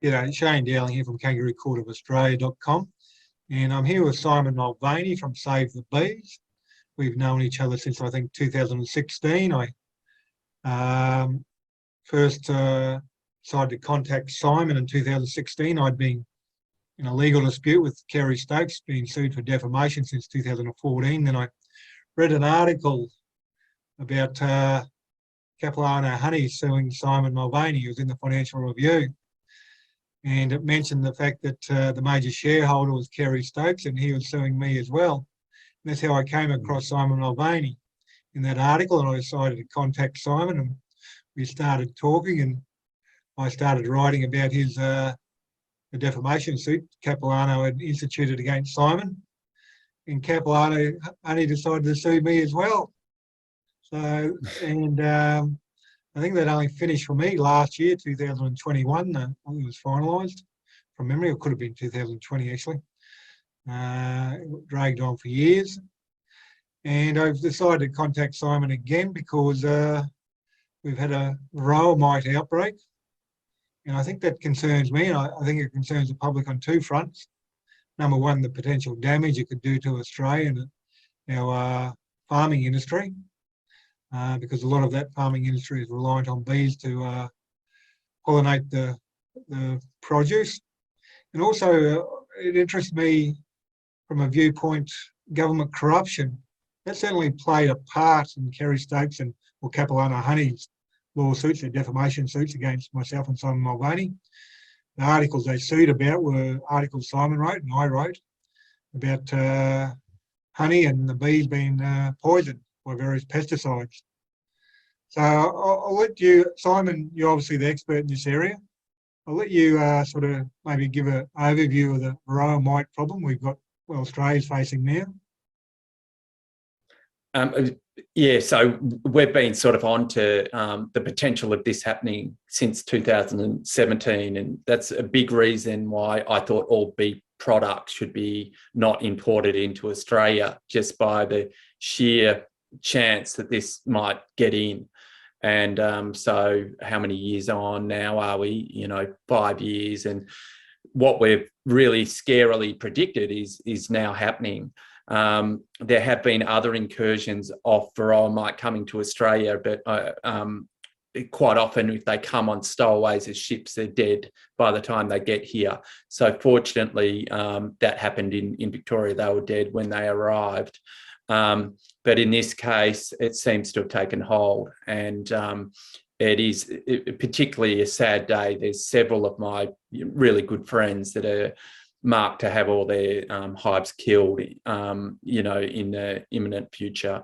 Shane Dowling here from kangaroocourtofaustralia.com, and I'm here with Simon Mulvaney from Save the Bees. We've known each other since, I think, 2016. I first decided to contact Simon in 2016. I'd been in a legal dispute with Kerry Stokes, being sued for defamation since 2014. Then I read an article about Capilano Honey suing Simon Mulvaney, who was in the Financial Review. And it mentioned the fact that the major shareholder was Kerry Stokes and he was suing me as well. And that's how I came across Simon Mulvaney in that article, and I decided to contact Simon, and we started talking, and I started writing about his the defamation suit Capilano had instituted against Simon, and Capilano only decided to sue me as well. So, and I think that only finished for me last year, 2021. I think it was finalised from memory. It could have been 2020 actually. It dragged on for years, and I've decided to contact Simon again because we've had a varroa mite outbreak, and I think that concerns me. And I think it concerns the public on two fronts. Number one, the potential damage it could do to Australia and our farming industry. Because a lot of that farming industry is reliant on bees to pollinate the produce. And also it interests me from a viewpoint, government corruption. That certainly played a part in Kerry Stokes and Capilano Honey's lawsuits, their defamation suits against myself and Simon Mulvaney. The articles they sued about were articles Simon wrote and I wrote about honey and the bees being poisoned by various pesticides. So I'll let you, Simon, you're obviously the expert in this area. I'll let you sort of maybe give an overview of the varroa mite problem we've got, well, Australia's facing now. Yeah, so we've been sort of on to the potential of this happening since 2017, and that's a big reason why I thought all bee products should be not imported into Australia, just by the sheer chance that this might get in. And so how many years on now are we? 5 years, and what we've really scarily predicted is now happening. There have been other incursions of varroa mite coming to Australia, but quite often if they come on stowaways as ships, they're dead by the time they get here. So fortunately, that happened in Victoria. They were dead when they arrived. But in this case, it seems to have taken hold, and it is particularly a sad day. There's several of my really good friends that are marked to have all their hives killed, in the imminent future.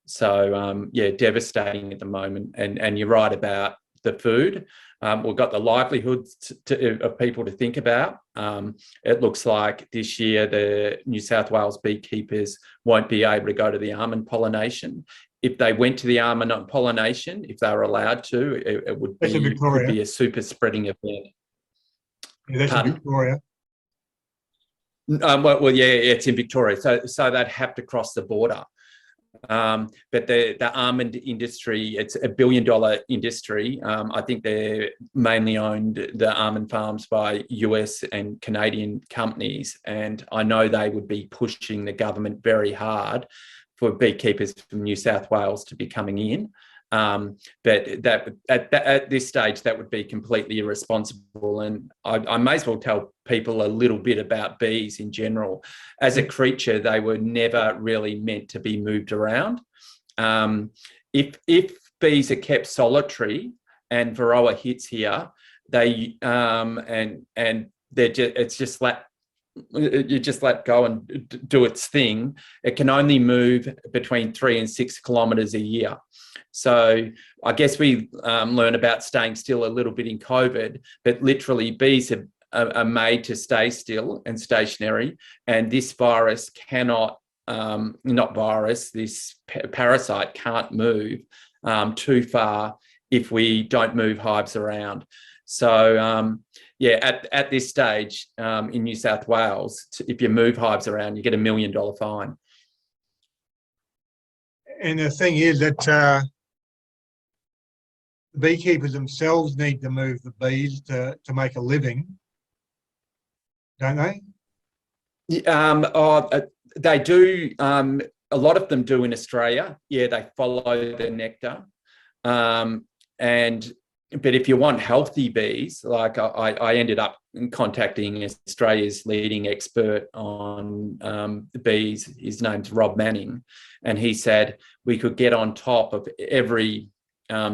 So yeah, devastating at the moment. And you're right about the food. We've got the livelihoods of people to think about. It looks like this year the New South Wales beekeepers won't be able to go to the almond pollination. If they went to the almond pollination, if they were allowed to, it would be a super spreading event. Yeah, that's in Victoria. Well, yeah, it's in Victoria. So they'd have to cross the border. But the almond industry, it's $1 billion industry. I think they're mainly owned, the almond farms, by US and Canadian companies. And I know they would be pushing the government very hard for beekeepers from New South Wales to be coming in. But that at this stage, that would be completely irresponsible. And I may as well tell people a little bit about bees in general. As a creature, they were never really meant to be moved around. If bees are kept solitary and varroa hits here, they and they're just you just let go and do its thing. It can only move between 3 and 6 kilometres a year. So I guess we learn about staying still a little bit in COVID, but literally bees are made to stay still and stationary. And this virus cannot, this parasite can't move too far if we don't move hives around. So yeah, at this stage in New South Wales, if you move hives around, you get $1 million fine. And the thing is that the beekeepers themselves need to move the bees to make a living. don't they? They do. A lot of them do in Australia. Yeah, they follow the nectar. But if you want healthy bees, like I ended up contacting Australia's leading expert on the bees. His name's Rob Manning, and he said we could get on top of every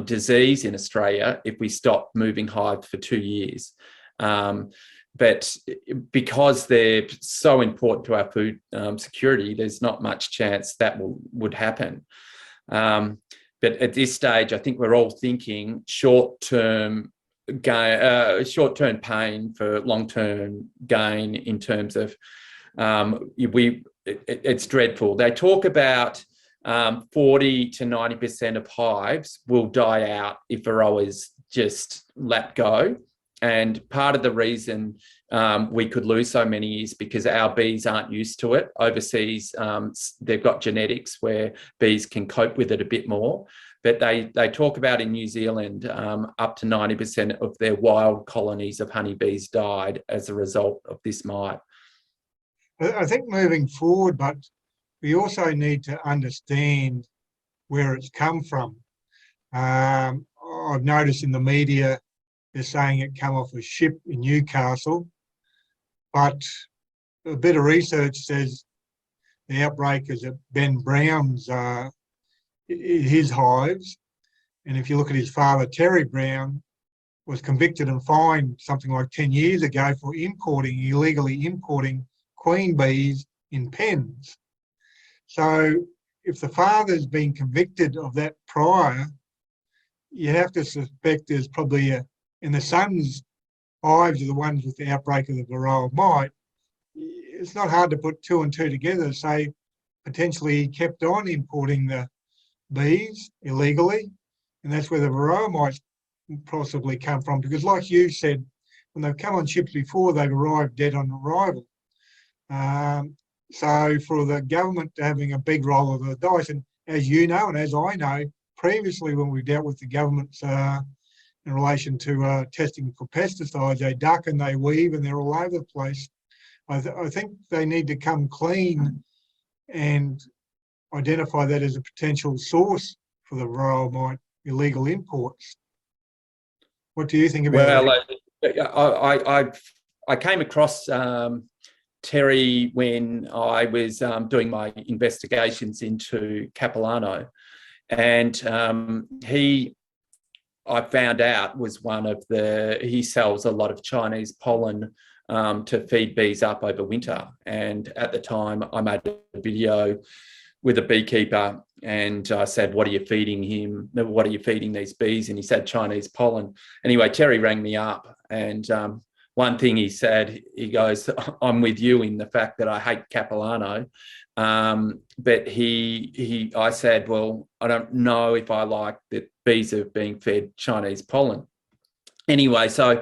disease in Australia if we stopped moving hives for 2 years. But because they're so important to our food security, there's not much chance that would happen. But at this stage, I think we're all thinking short-term pain for long-term gain in terms of it's dreadful. They talk about 40 to 90% of hives will die out if varroa is just let go. And part of the reason we could lose so many is because our bees aren't used to it. Overseas, they've got genetics where bees can cope with it a bit more. But they talk about in New Zealand, up to 90% of their wild colonies of honeybees died as a result of this mite. I think moving forward, but we also need to understand where it's come from. I've noticed in the media, they're saying it come off a ship in Newcastle, but a bit of research says the outbreak is at Ben Brown's, his hives. And if you look at his father, Terry Brown, was convicted and fined something like 10 years ago for illegally importing queen bees in pens. So if the father's been convicted of that prior, you have to suspect there's probably and the son's hives are the ones with the outbreak of the varroa mite. It's not hard to put 2 and 2 together, say potentially he kept on importing the bees illegally, and that's where the varroa mites possibly come from, because like you said, when they've come on ships before, they've arrived dead on arrival. So for the government having a big roll of the dice, and as you know, and as I know, previously when we dealt with the government's in relation to testing for pesticides, they duck and they weave and they're all over the place. I think they need to come clean and identify that as a potential source for the varroa mite illegal imports. What do you think about that? I came across Terry when I was doing my investigations into Capilano, and I found out was he sells a lot of Chinese pollen to feed bees up over winter. And at the time I made a video with a beekeeper and I said, what are you feeding him? What are you feeding these bees? And he said Chinese pollen. Anyway, Terry rang me up, and one thing he said, he goes, I'm with you in the fact that I hate Capilano. But I said, well, I don't know if I like that bees are being fed Chinese pollen. Anyway, so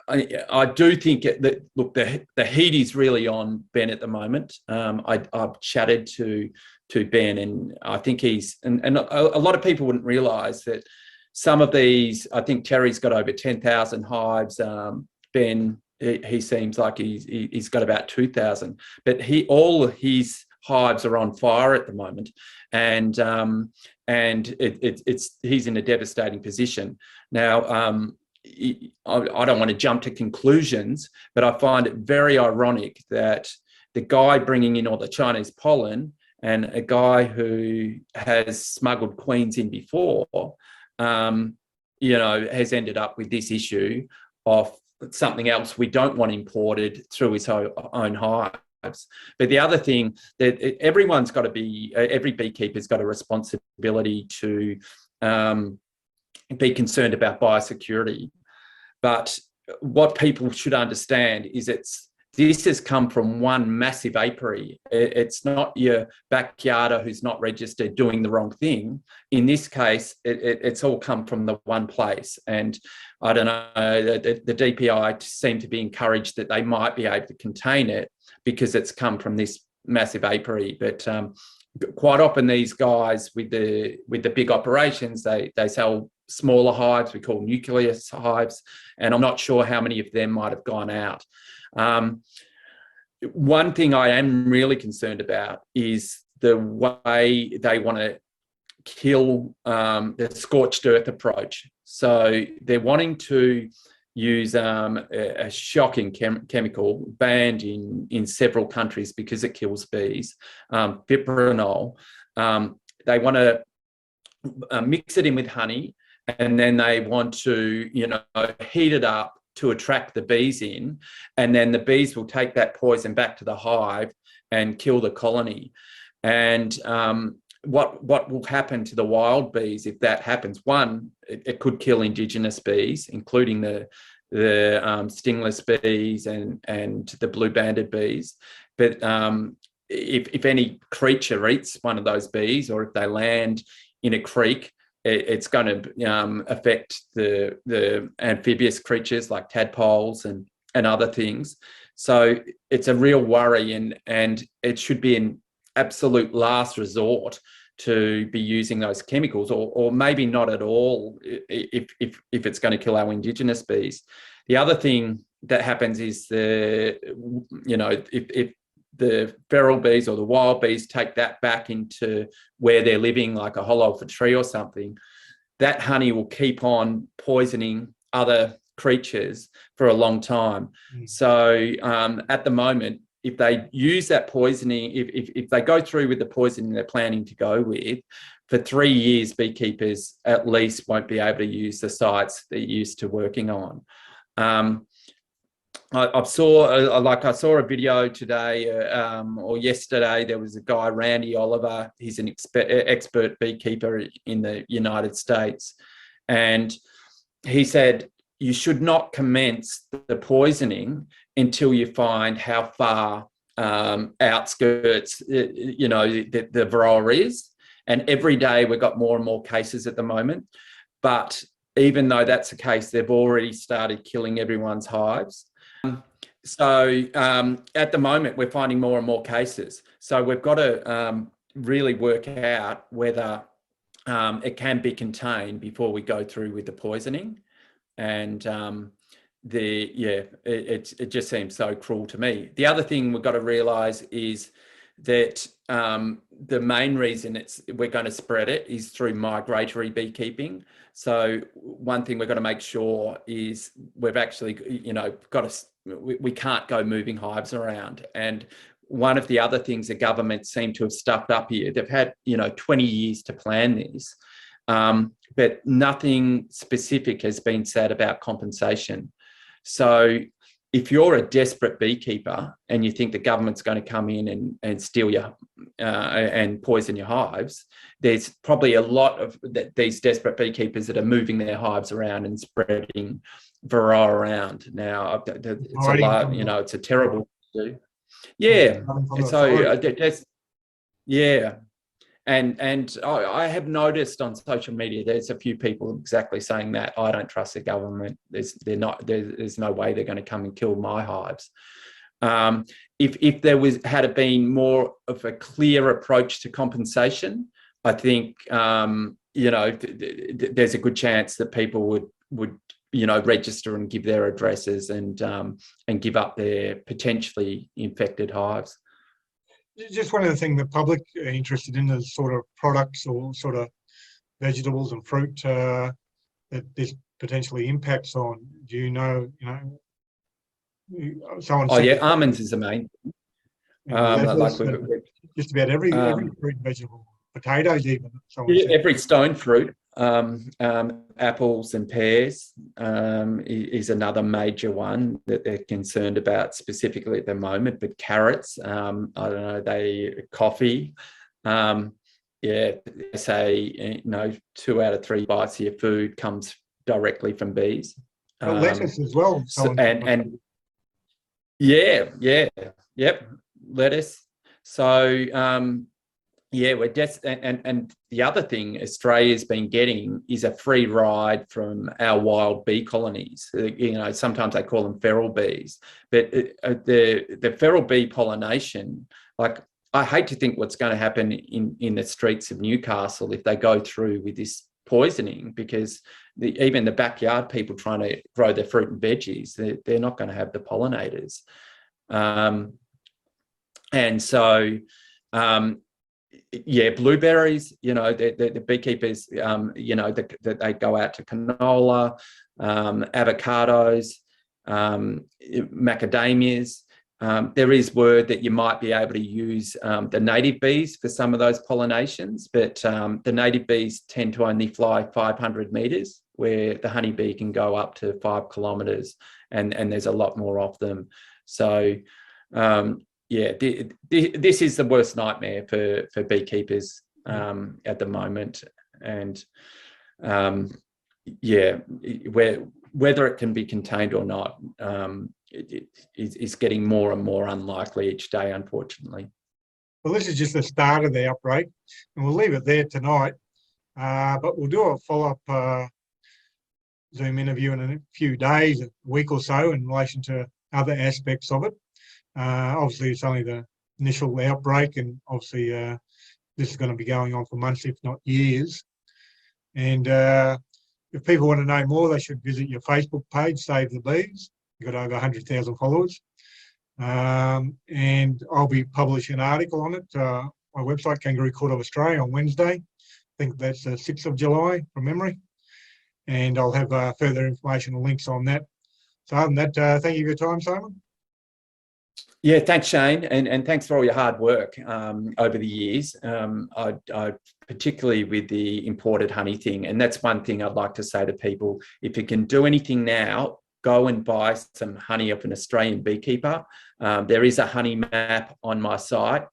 I do think that, look, the heat is really on Ben at the moment. I've chatted to Ben, and I think and a lot of people wouldn't realise that some of these, I think Terry's got over 10,000 hives. Ben, he seems like he's got about 2,000, but all of his hives are on fire at the moment, and he's in a devastating position now. I don't want to jump to conclusions, but I find it very ironic that the guy bringing in all the Chinese pollen and a guy who has smuggled queens in before, has ended up with this issue of something else we don't want imported through his own hives. But the other thing that everyone's got to be, every beekeeper's got a responsibility to be concerned about biosecurity. But what people should understand is this has come from one massive apiary. It's not your backyarder who's not registered doing the wrong thing. In this case, it's all come from the one place. And I don't know, the DPI seem to be encouraged that they might be able to contain it because it's come from this massive apiary. But quite often these guys with the big operations, they sell smaller hives, we call nucleus hives, and I'm not sure how many of them might have gone out. one thing I am really concerned about is the way they want to kill the scorched earth approach. So they're wanting to use a shocking chemical banned in several countries because it kills bees, fipronil. They want to mix it in with honey, and then they want to, heat it up to attract the bees in, and then the bees will take that poison back to the hive and kill the colony. And what will happen to the wild bees if that happens? One, it could kill indigenous bees, including the stingless bees and the blue-banded bees. But if any creature eats one of those bees, or if they land in a creek, it's going to affect the amphibious creatures like tadpoles and other things. So it's a real worry, and it should be an absolute last resort to be using those chemicals, or maybe not at all if it's going to kill our indigenous bees. The other thing that happens is if the feral bees or the wild bees take that back into where they're living, like a hollow of a tree or something, that honey will keep on poisoning other creatures for a long time. So at the moment, if they use that poisoning, if they go through with the poisoning they're planning to go with, for 3 years, beekeepers at least won't be able to use the sites they're used to working on. I saw a video today or yesterday. There was a guy, Randy Oliver. He's an expert beekeeper in the United States, and he said you should not commence the poisoning until you find how far outskirts the varroa is. And every day we've got more and more cases at the moment. But even though that's the case, they've already started killing everyone's hives. So at the moment, we're finding more and more cases. So we've got to really work out whether it can be contained before we go through with the poisoning. And it just seems so cruel to me. The other thing we've got to realise is that the main reason we're going to spread it is through migratory beekeeping. So one thing we've got to make sure is we've actually, we can't go moving hives around. And one of the other things the government seem to have stuffed up here, they've had, 20 years to plan this, but nothing specific has been said about compensation. So if you're a desperate beekeeper and you think the government's going to come in and steal your and poison your hives, there's probably a lot of these desperate beekeepers that are moving their hives around and spreading varroa around. Now, it's a lot, it's a terrible thing to do. Yeah. So yeah. And I have noticed on social media, there's a few people exactly saying that. I don't trust the government. There's no way they're going to come and kill my hives. If there had been more of a clear approach to compensation, I think there's a good chance that people would register and give their addresses and give up their potentially infected hives. Just one of the things the public are interested in is sort of products or sort of vegetables and fruit that this potentially impacts on. Do you know? Someone. Oh yeah, almonds is the main. Just about every fruit and vegetable, potatoes even. Every stone fruit, apples and pears is another major one that they're concerned about specifically at the moment. But carrots, I don't know, coffee, they say 2 out of 3 bites of your food comes directly from bees. Lettuce as well. Lettuce. So we're and the other thing Australia's been getting is a free ride from our wild bee colonies. Sometimes they call them feral bees, but the feral bee pollination, like, I hate to think what's going to happen in the streets of Newcastle if they go through with this poisoning, because even the backyard people trying to grow their fruit and veggies, they're not going to have the pollinators. And so, yeah, blueberries, the beekeepers, that they go out to canola, avocados, macadamias. There is word that you might be able to use the native bees for some of those pollinations, but the native bees tend to only fly 500 meters, where the honeybee can go up to 5 kilometers, and there's a lot more of them. So, yeah, this is the worst nightmare for beekeepers at the moment. And yeah, whether it can be contained or not, it is getting more and more unlikely each day, unfortunately. Well, this is just the start of the outbreak, and we'll leave it there tonight. But we'll do a follow-up Zoom interview in a few days, a week or so, in relation to other aspects of it. Obviously, it's only the initial outbreak, and obviously this is going to be going on for months, if not years. And if people want to know more, they should visit your Facebook page, Save the Bees. You've got over 100,000 followers. And I'll be publishing an article on it, my website, Kangaroo Court of Australia, on Wednesday. I think that's the 6th of July, from memory. And I'll have further information and links on that. So other than that, thank you for your time, Simon. Yeah, thanks, Shane, and thanks for all your hard work over the years. I particularly with the imported honey thing, and that's one thing I'd like to say to people: if you can do anything now, go and buy some honey off an Australian beekeeper. There is a honey map on my site,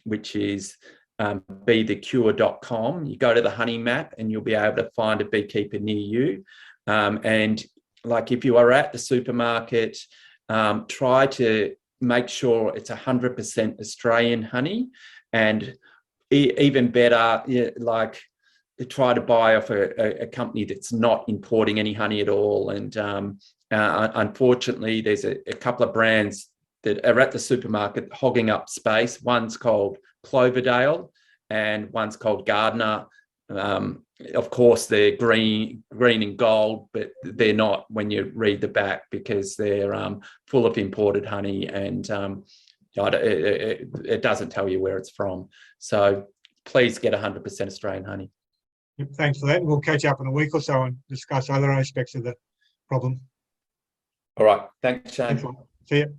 which is bethecure.com. You go to the honey map, and you'll be able to find a beekeeper near you. And like if you are at the supermarket, try to make sure it's 100% Australian honey, and even better, like try to buy off a company that's not importing any honey at all. And unfortunately, there's a couple of brands that are at the supermarket hogging up space. One's called Cloverdale and one's called Gardner. Of course, they're green and gold, but they're not when you read the back, because they're full of imported honey, and it doesn't tell you where it's from. So please get 100% Australian honey. Yep, thanks for that. We'll catch up in a week or so and discuss other aspects of the problem. All right. Thanks, Shane. Thanks. See you.